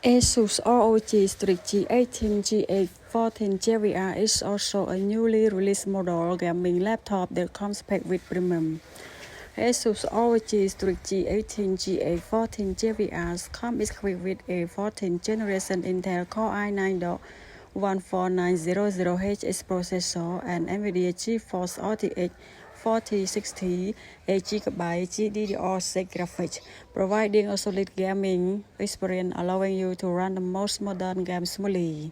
ASUS ROG StrixG18 G814JVR is also a newly released model gaming laptop that comes packed with premium. ASUS ROG StrixG18 G814JVR comes equipped with a 14th generation Intel Core i9-14900H processor and NVIDIA GeForce RTX 4060 8GB GDDR6 graphics, providing a solid gaming experience allowing you to run the most modern games smoothly.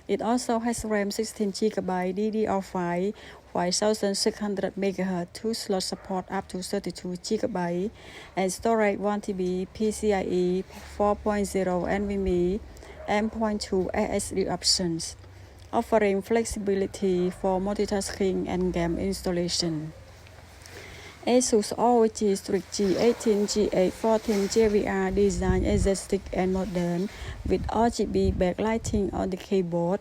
It also has RAM 16GB DDR5 5600 MHz, 2-slot support up to 32GB, and storage 1TB PCIe 4.0 NVMe M.2 SSD options, offering flexibility for multitasking and game installation. ASUS ROG StrixG18 G814JVR design aesthetic and modern, with RGB backlighting on the keyboard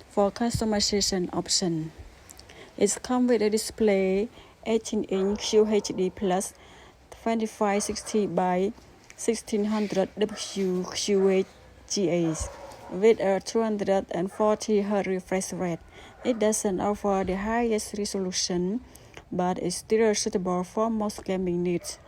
for customization option. It comes with a display 18-inch QHD plus 2560 by 1600 WQXGA with a 240Hz refresh rate. It doesn't offer the highest resolution, but is still suitable for most gaming needs.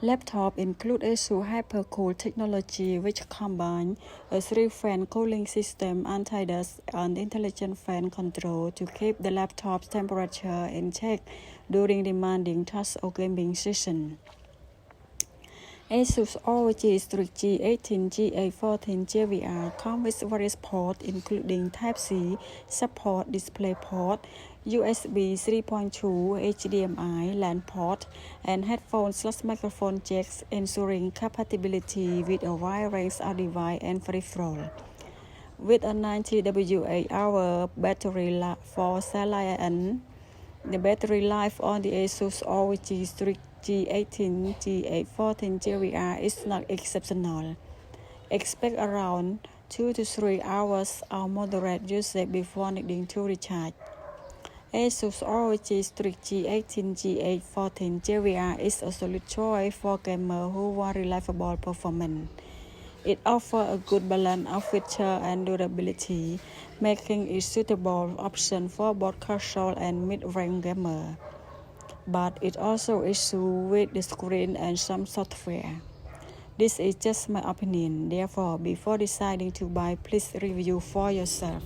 Laptop include ASUS HyperCool technology, which combines a 3-fan cooling system, anti-dust, and intelligent fan control to keep the laptop's temperature in check during demanding tasks or gaming sessions. ASUS ROG StrixG18 G814JVR comes with various ports, including Type-C support, DisplayPort, USB 3.2, HDMI, LAN port, and headphone/microphone jacks, ensuring compatibility with a wide range of devices and peripherals. With a 90 WH battery life for G18, the battery life on the ASUS ROG StrixG18 G814JVR is not exceptional. Expect around 2 to 3 hours of moderate usage before needing to recharge. ASUS ROG StrixG18 G814JVR is a solid choice for gamers who want reliable performance. It offers a good balance of feature and durability, making it a suitable option for both casual and mid-range gamers. But it also issues with the screen and some software. This is just my opinion. Therefore, before deciding to buy, please review for yourself.